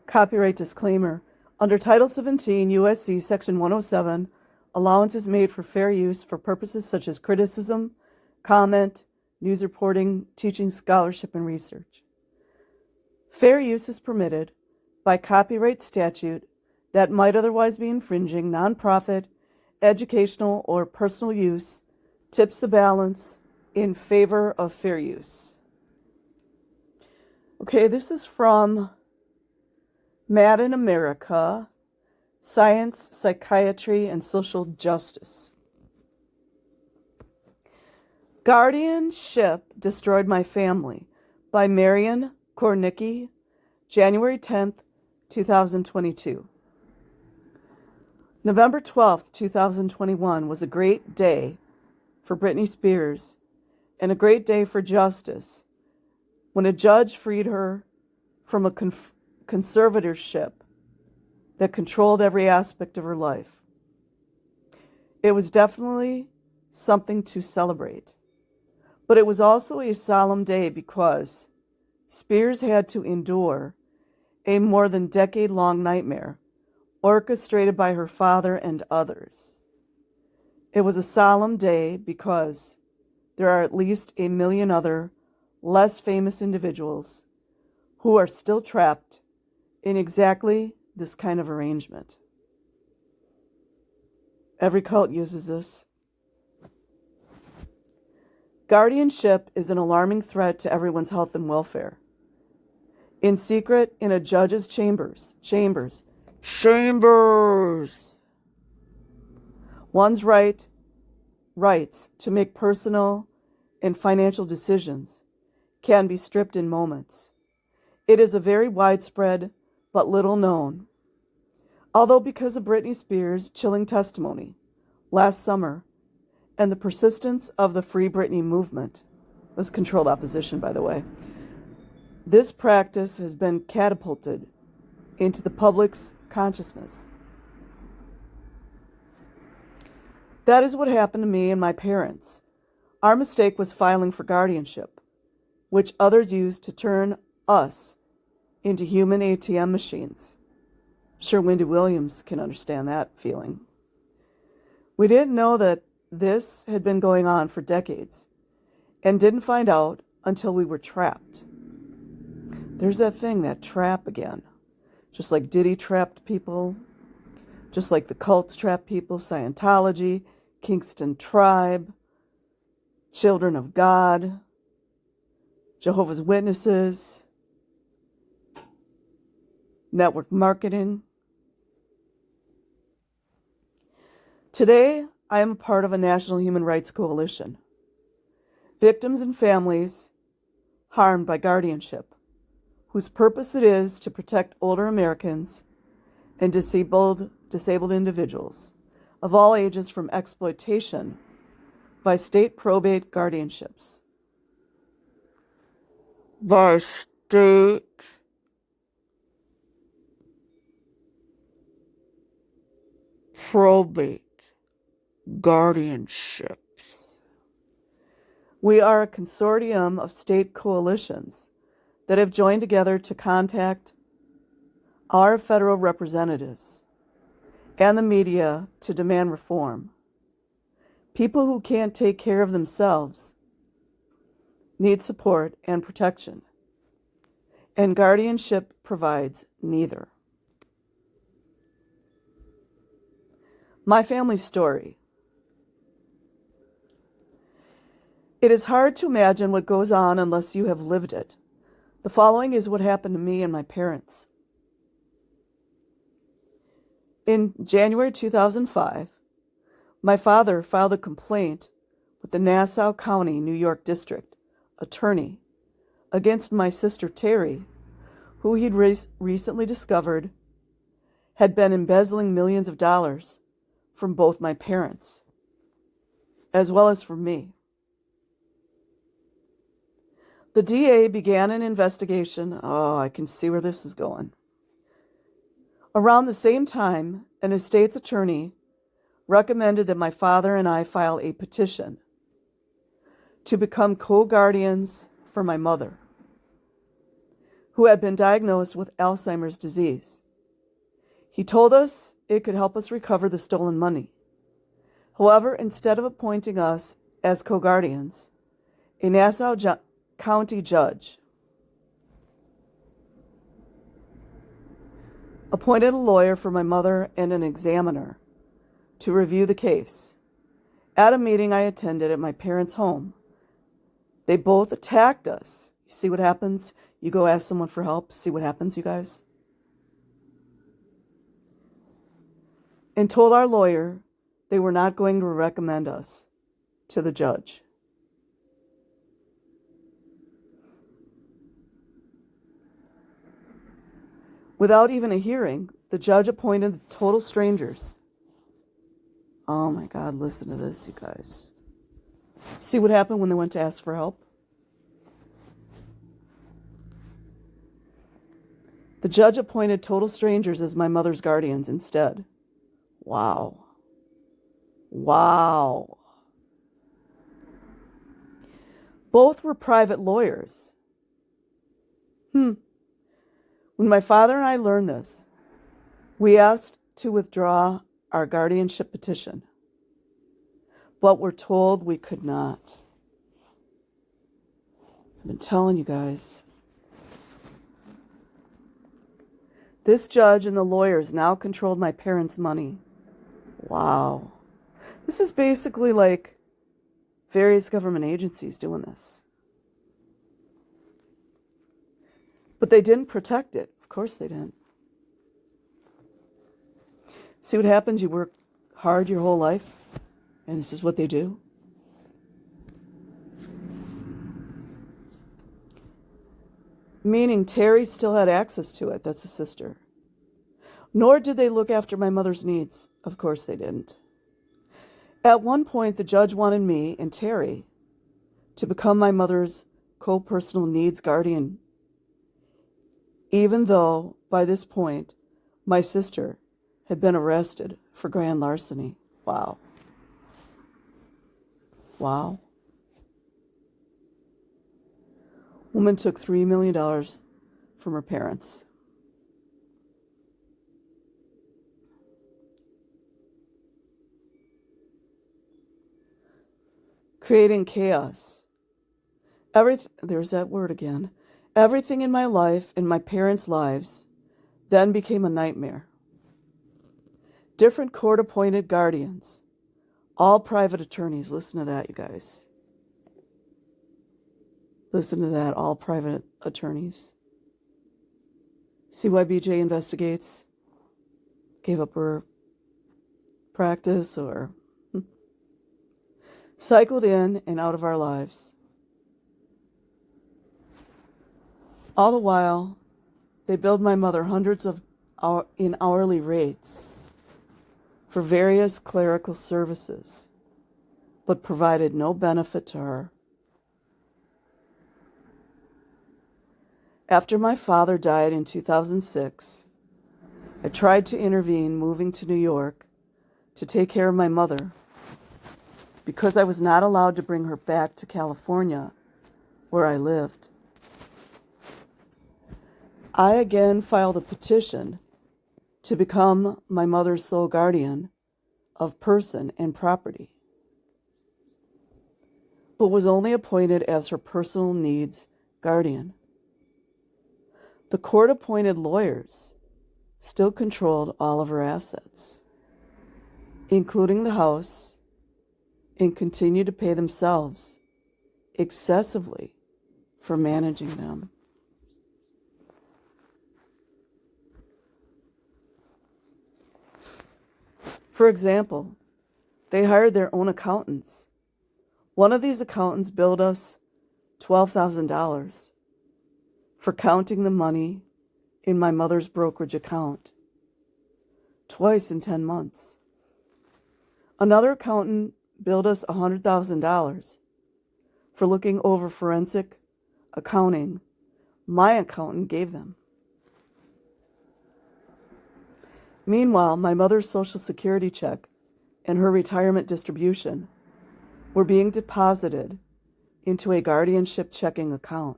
Copyright disclaimer. Under Title 17 U.S.C. Section 107, allowance is made for fair use for purposes such as criticism, comment, news reporting, teaching, scholarship, and research. Fair use is permitted by copyright statute that might otherwise be infringing. Nonprofit, educational, or personal use tips the balance in favor of fair use. Okay, this is from Mad in America, Science, Psychiatry, and Social Justice. Guardianship Destroyed My Family by Marian Kornicki, January 10th, 2022. November 12th, 2021 was a great day for Britney Spears and a great day for justice when a judge freed her from a conservatorship that controlled every aspect of her life. It was definitely something to celebrate, but it was also a solemn day because Spears had to endure a more than decade-long nightmare orchestrated by her father and others. It was a solemn day because there are at least 1 million other less famous individuals who are still trapped in exactly this kind of arrangement. Every cult uses this. Guardianship is an alarming threat to everyone's health and welfare. In secret, in a judge's chambers. One's rights to make personal and financial decisions can be stripped in moments. It is a very widespread but little known. Although because of Britney Spears' chilling testimony last summer and the persistence of the Free Britney movement, was controlled opposition, by the way, this practice has been catapulted into the public's consciousness. That is what happened to me and my parents. Our mistake was filing for guardianship, which others used to turn us into human ATM machines. I'm sure Wendy Williams can understand that feeling. We didn't know that this had been going on for decades and didn't find out until we were trapped. There's that thing, that trap again. Just like Diddy trapped people, just like the cults trapped people, Scientology, Kingston Tribe, Children of God, Jehovah's Witnesses, network marketing. Today, I am a part of a national human rights coalition. Victims and families harmed by guardianship, whose purpose it is to protect older Americans and disabled individuals of all ages from exploitation by state probate guardianships. By state probate guardianships. We are a consortium of state coalitions that have joined together to contact our federal representatives and the media to demand reform. People who can't take care of themselves need support and protection, and guardianship provides neither. My family story. It is hard to imagine what goes on unless you have lived it. The following is what happened to me and my parents. In January 2005, my father filed a complaint with the Nassau County, New York District Attorney against my sister Terry, who he'd recently discovered had been embezzling millions of dollars from both my parents, as well as from me. The DA began an investigation. Oh, I can see where this is going. Around the same time, an estate's attorney recommended that my father and I file a petition to become co-guardians for my mother, who had been diagnosed with Alzheimer's disease. He told us it could help us recover the stolen money. However, instead of appointing us as co-guardians, a Nassau County judge appointed a lawyer for my mother and an examiner to review the case. At a meeting I attended at my parents' home, they both attacked us. You see what happens? You go ask someone for help, see what happens, you guys? And told our lawyer they were not going to recommend us to the judge. Without even a hearing, the judge appointed total strangers. Oh my God, listen to this, you guys. See what happened when they went to ask for help? The judge appointed total strangers as my mother's guardians instead. Wow. Wow. Both were private lawyers. When my father and I learned this, we asked to withdraw our guardianship petition, but were told we could not. I've been telling you guys. This judge and the lawyers now controlled my parents' money. Wow. This is basically like various government agencies doing this. But they didn't protect it. Of course they didn't. See what happens? You work hard your whole life, and this is what they do. Meaning Terry still had access to it. That's a sister. Nor did they look after my mother's needs. Of course they didn't. At one point, the judge wanted me and Terry to become my mother's co-personal needs guardian, even though, by this point, my sister had been arrested for grand larceny. Wow. Wow. Woman took $3 million from her parents. Creating chaos. There's that word again. Everything in my life and my parents' lives then became a nightmare. Different court-appointed guardians, all private attorneys. Listen to that, you guys. Listen to that, all private attorneys. See why BJ investigates? Gave up her practice or cycled in and out of our lives. All the while, they billed my mother hundreds in hourly rates for various clerical services, but provided no benefit to her. After my father died in 2006, I tried to intervene, moving to New York to take care of my mother, because I was not allowed to bring her back to California, where I lived. I again filed a petition to become my mother's sole guardian of person and property, but was only appointed as her personal needs guardian. The court-appointed lawyers still controlled all of her assets, including the house, and continued to pay themselves excessively for managing them. For example, they hired their own accountants. One of these accountants billed us $12,000 for counting the money in my mother's brokerage account, twice in 10 months. Another accountant billed us $100,000 for looking over forensic accounting my accountant gave them. Meanwhile, my mother's Social Security check and her retirement distribution were being deposited into a guardianship checking account,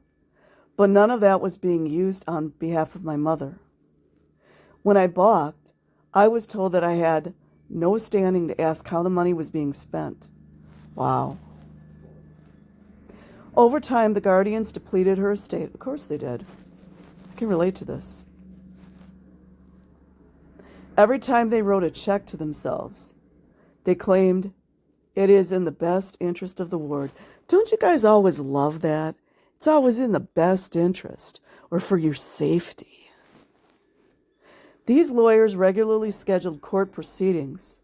but none of that was being used on behalf of my mother. When I balked, I was told that I had no standing to ask how the money was being spent. Wow. Over time, the guardians depleted her estate. Of course they did. I can relate to this. Every time they wrote a check to themselves, they claimed it is in the best interest of the ward. Don't you guys always love that? It's always in the best interest or for your safety. These lawyers regularly scheduled court proceedings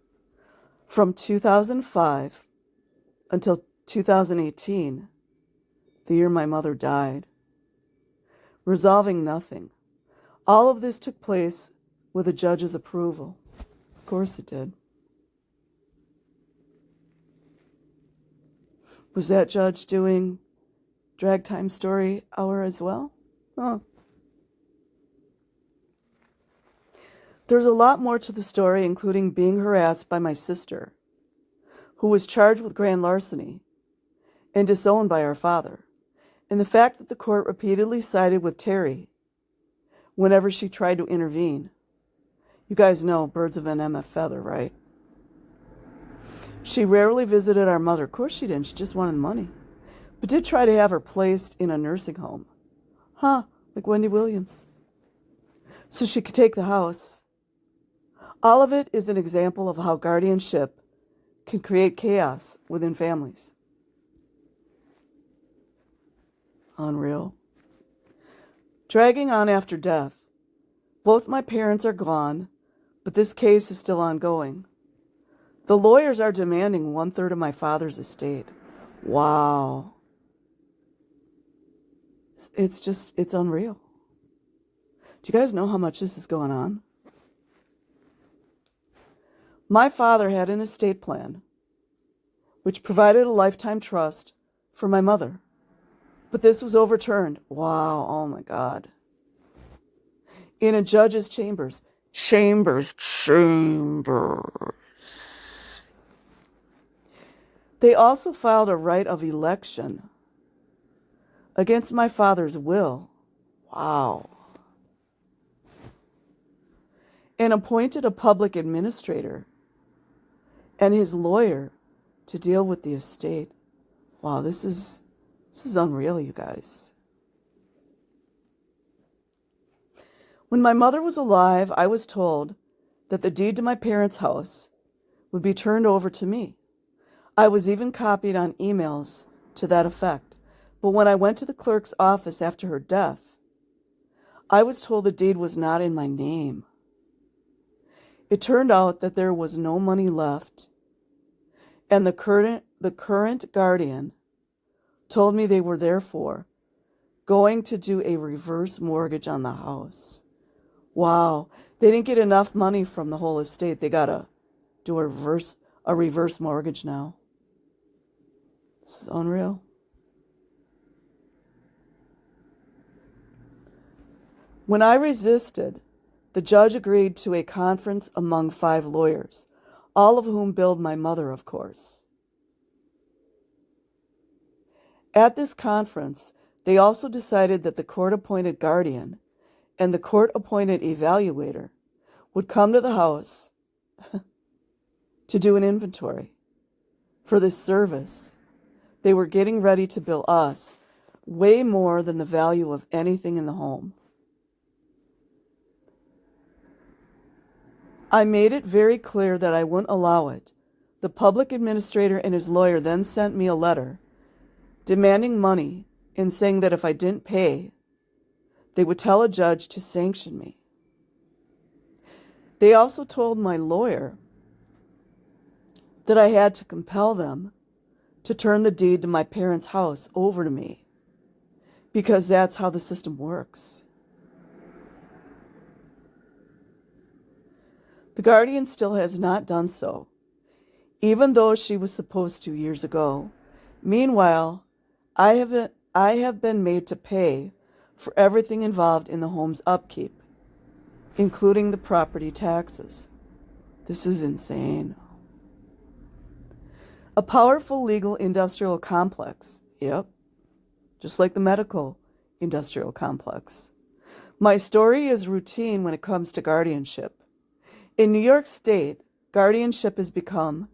from 2005 until 2018, the year my mother died, resolving nothing. All of this took place with a judge's approval. Of course it did. Was that judge doing Drag Time Story Hour as well? Huh. There's a lot more to the story, including being harassed by my sister, who was charged with grand larceny and disowned by our father, and the fact that the court repeatedly sided with Terry whenever she tried to intervene. You guys know birds of an MF feather, right? She rarely visited our mother. Of course she didn't. She just wanted money. But did try to have her placed in a nursing home. Like Wendy Williams. So she could take the house. All of it is an example of how guardianship can create chaos within families. Unreal. Dragging on after death. Both my parents are gone, but this case is still ongoing. The lawyers are demanding 1/3 of my father's estate. Wow. It's unreal. Do you guys know how much this is going on? My father had an estate plan, which provided a lifetime trust for my mother. But this was overturned. Wow, oh my God. In a judge's chambers. Chambers. They also filed a right of election against my father's will. Wow. And appointed a public administrator and his lawyer to deal with the estate. Wow, this is unreal, you guys. When my mother was alive, I was told that the deed to my parents' house would be turned over to me. I was even copied on emails to that effect. But when I went to the clerk's office after her death, I was told the deed was not in my name. It turned out that there was no money left, and the current guardian told me they were therefore going to do a reverse mortgage on the house. Wow, they didn't get enough money from the whole estate. They got to do a reverse mortgage now. This is unreal. When I resisted, the judge agreed to a conference among 5 lawyers, all of whom billed my mother, of course. At this conference, they also decided that the court-appointed guardian and the court-appointed evaluator would come to the house to do an inventory. For this service, they were getting ready to bill us way more than the value of anything in the home. I made it very clear that I wouldn't allow it. The public administrator and his lawyer then sent me a letter demanding money and saying that if I didn't pay, they would tell a judge to sanction me. They also told my lawyer that I had to compel them to turn the deed to my parents' house over to me, because that's how the system works. The guardian still has not done so, even though she was supposed to years ago. Meanwhile, I have been made to pay for everything involved in the home's upkeep, including the property taxes. This is insane. A powerful legal industrial complex, yep, just like the medical industrial complex. My story is routine when it comes to guardianship. In New York State, guardianship has become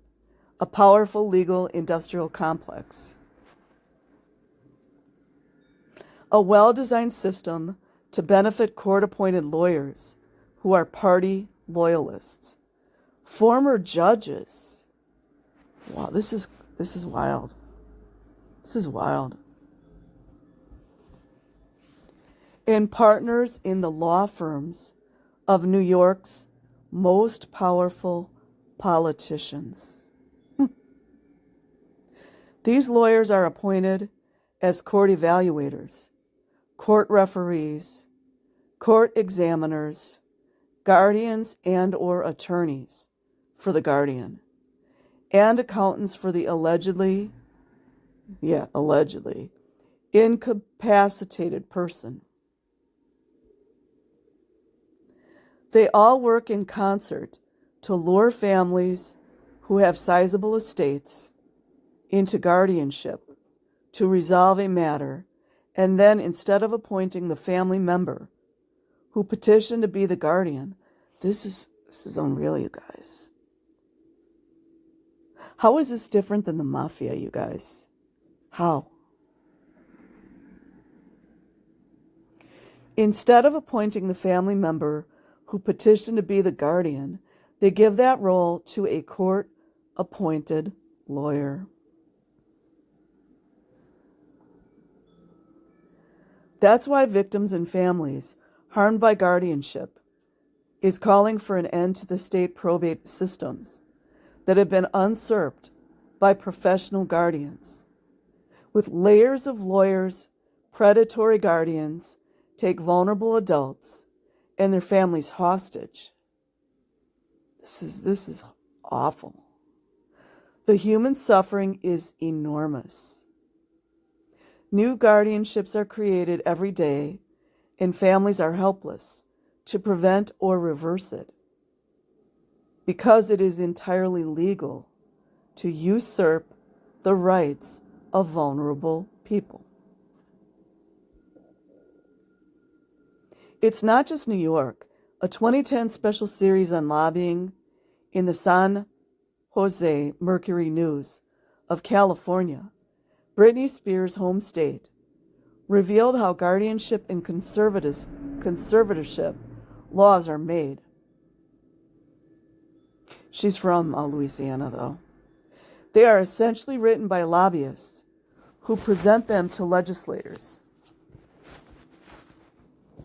a powerful legal industrial complex. A well-designed system to benefit court-appointed lawyers who are party loyalists. Former judges. Wow, this is wild. This is wild. And partners in the law firms of New York's most powerful politicians. These lawyers are appointed as court evaluators, court referees, court examiners, guardians and/or attorneys for the guardian, and accountants for the allegedly incapacitated person. They all work in concert to lure families who have sizable estates into guardianship to resolve a matter, and then instead of appointing the family member who petitioned to be the guardian, this is unreal, you guys. How is this different than the mafia, you guys? How? Instead of appointing the family member who petitioned to be the guardian, they give that role to a court-appointed lawyer. That's why victims and families harmed by guardianship is calling for an end to the state probate systems that have been usurped by professional guardians. With layers of lawyers, predatory guardians take vulnerable adults and their families hostage. This is awful. The human suffering is enormous. New guardianships are created every day, and families are helpless to prevent or reverse it, because it is entirely legal to usurp the rights of vulnerable people. It's not just New York. A 2010 special series on lobbying in the San Jose Mercury News of California, Britney Spears' home state, revealed how guardianship and conservatorship laws are made. She's from Louisiana, though. They are essentially written by lobbyists who present them to legislators.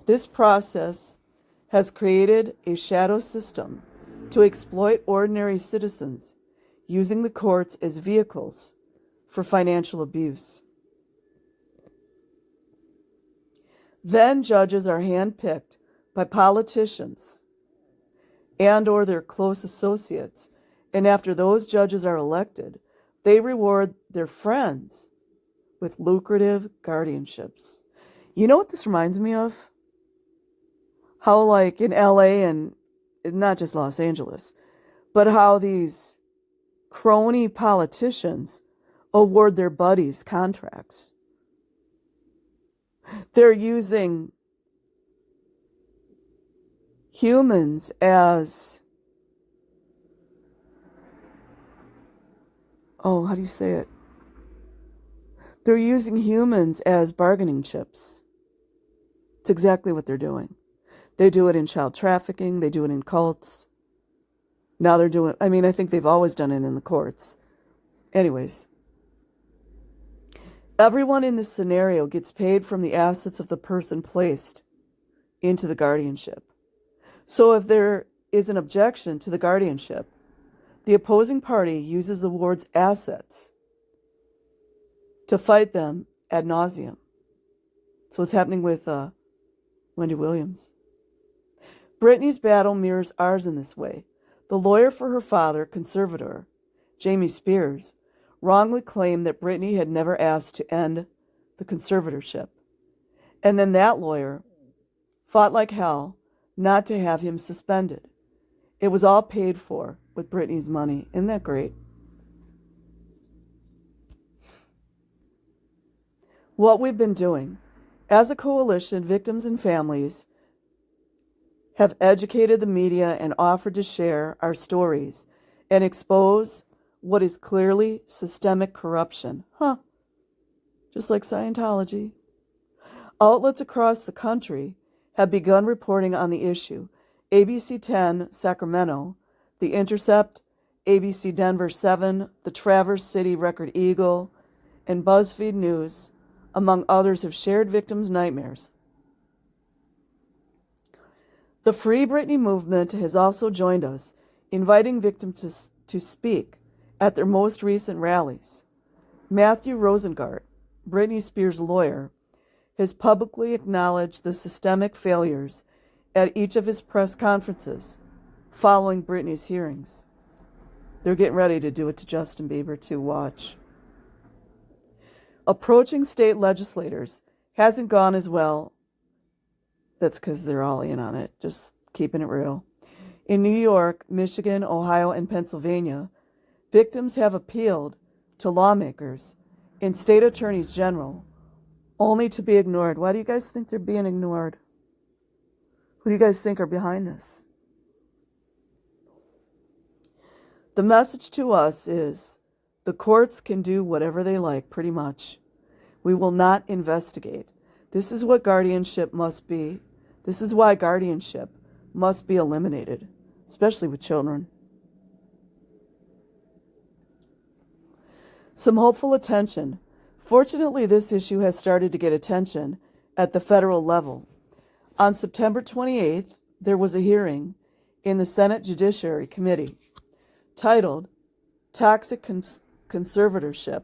This process has created a shadow system to exploit ordinary citizens, using the courts as vehicles for financial abuse. Then judges are handpicked by politicians and/or their close associates, and after those judges are elected, they reward their friends with lucrative guardianships. You know what this reminds me of? How, like, in LA and not just Los Angeles, but how these crony politicians award their buddies contracts. They're using humans as, how do you say it? They're using humans as bargaining chips. It's exactly what they're doing. They do it in child trafficking. They do it in cults. Now they're doing, I think they've always done it in the courts. Anyways, everyone in this scenario gets paid from the assets of the person placed into the guardianship. So if there is an objection to the guardianship, the opposing party uses the ward's assets to fight them ad nauseum. So what's happening with Wendy Williams. Britney's battle mirrors ours in this way. The lawyer for her father, conservator, Jamie Spears, wrongly claimed that Britney had never asked to end the conservatorship. And then that lawyer fought like hell not to have him suspended. It was all paid for with Britney's money. Isn't that great? What we've been doing As a coalition, victims and families have educated the media and offered to share our stories and expose what is clearly systemic corruption. Just like Scientology. Outlets across the country have begun reporting on the issue. ABC 10 Sacramento, The Intercept, ABC Denver 7, the Traverse City Record Eagle, and BuzzFeed News, among others, have shared victims' nightmares. The Free Britney movement has also joined us, inviting victims to speak at their most recent rallies. Matthew Rosengart, Britney Spears' lawyer, has publicly acknowledged the systemic failures at each of his press conferences following Britney's hearings. They're getting ready to do it to Justin Bieber too, watch. Approaching state legislators hasn't gone as well. That's because they're all in on it, just keeping it real. In New York, Michigan, Ohio, and Pennsylvania, victims have appealed to lawmakers and state attorneys general only to be ignored. Why do you guys think they're being ignored? Who do you guys think are behind this? The message to us is the courts can do whatever they like, pretty much. We will not investigate. This is what guardianship must be. This is why guardianship must be eliminated, especially with children. Some hopeful attention. Fortunately, this issue has started to get attention at the federal level. On September 28th, there was a hearing in the Senate Judiciary Committee titled Toxic Conservatorship,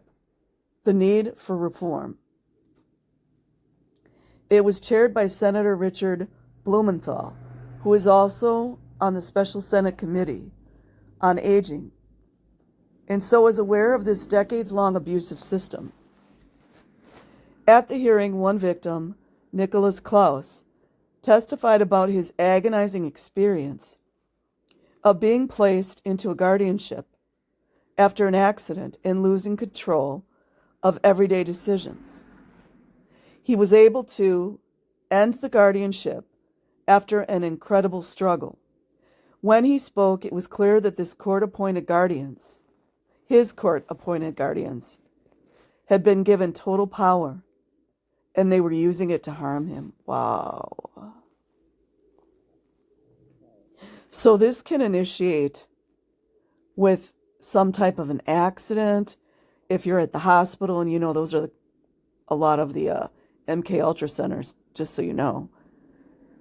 The Need for Reform. It was chaired by Senator Richard Blumenthal, who is also on the Special Senate Committee on Aging, and so is aware of this decades-long abusive system. At the hearing, one victim, Nicholas Klaus, testified about his agonizing experience of being placed into a guardianship after an accident and losing control of everyday decisions. He was able to end the guardianship after an incredible struggle. When he spoke, it was clear that his court-appointed guardians, had been given total power, and they were using it to harm him. Wow. So this can initiate with some type of an accident. If you're at the hospital, and those are a lot of the MK Ultra centers, just so you know.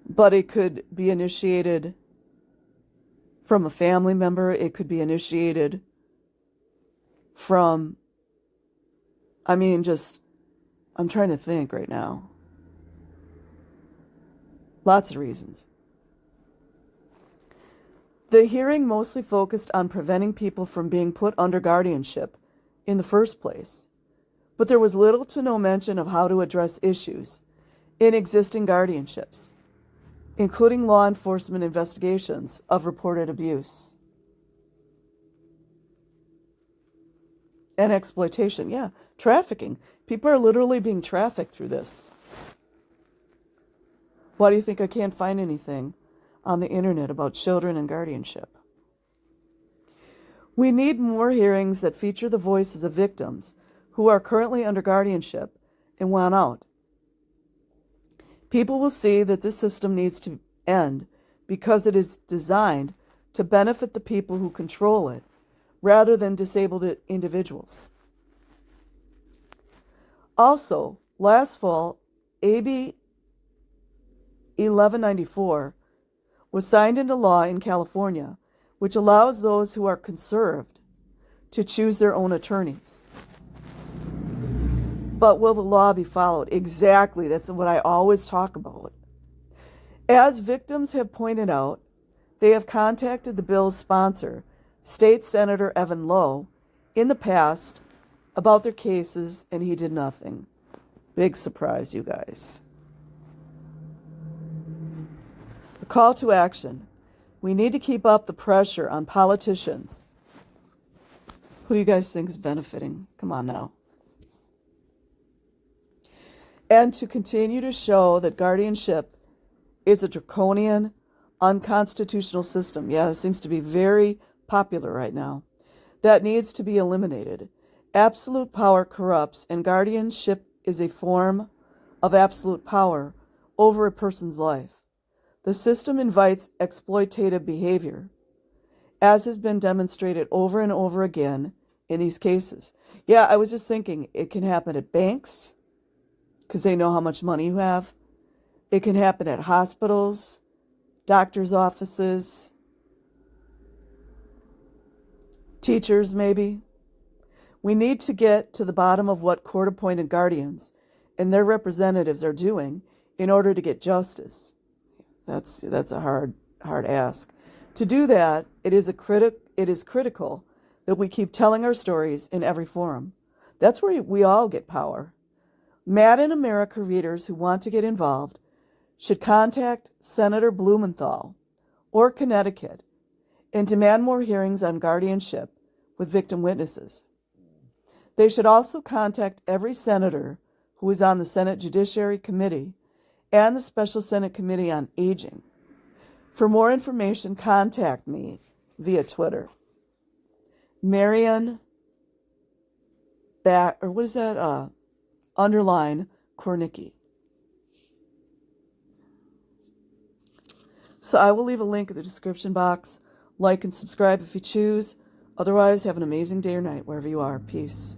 But it could be initiated from a family member. It could be initiated from, I'm trying to think right now. Lots of reasons. The hearing mostly focused on preventing people from being put under guardianship in the first place, but there was little to no mention of how to address issues in existing guardianships, including law enforcement investigations of reported abuse and exploitation. Yeah, trafficking. People are literally being trafficked through this. Why do you think I can't find anything on the internet about children and guardianship? We need more hearings that feature the voices of victims who are currently under guardianship and want out. People will see that this system needs to end because it is designed to benefit the people who control it rather than disabled individuals. Also, last fall, AB 1194 was signed into law in California, which allows those who are conserved to choose their own attorneys. But will the law be followed? Exactly. That's what I always talk about. As victims have pointed out, they have contacted the bill's sponsor, State Senator Evan Lowe, in the past about their cases, and he did nothing. Big surprise, you guys. A call to action. We need to keep up the pressure on politicians. Who do you guys think is benefiting? Come on now. and to continue to show that guardianship is a draconian, unconstitutional system. Yeah, it seems to be very popular right now. That needs to be eliminated. Absolute power corrupts, and guardianship is a form of absolute power over a person's life. The system invites exploitative behavior, as has been demonstrated over and over again in these cases. Yeah, I was just thinking it can happen at banks because they know how much money you have. It can happen at hospitals, doctors' offices, teachers maybe. We need to get to the bottom of what court-appointed guardians and their representatives are doing in order to get justice. That's a hard ask. To do that, it is critical that we keep telling our stories in every forum. That's where we all get power. Mad in America readers who want to get involved should contact Senator Blumenthal or Connecticut and demand more hearings on guardianship with victim witnesses. They should also contact every senator who is on the Senate Judiciary Committee and the Special Senate Committee on Aging. For more information, contact me via Twitter. Marian underline Kornicki. So I will leave a link in the description box. Like and subscribe if you choose. Otherwise, have an amazing day or night wherever you are. Peace.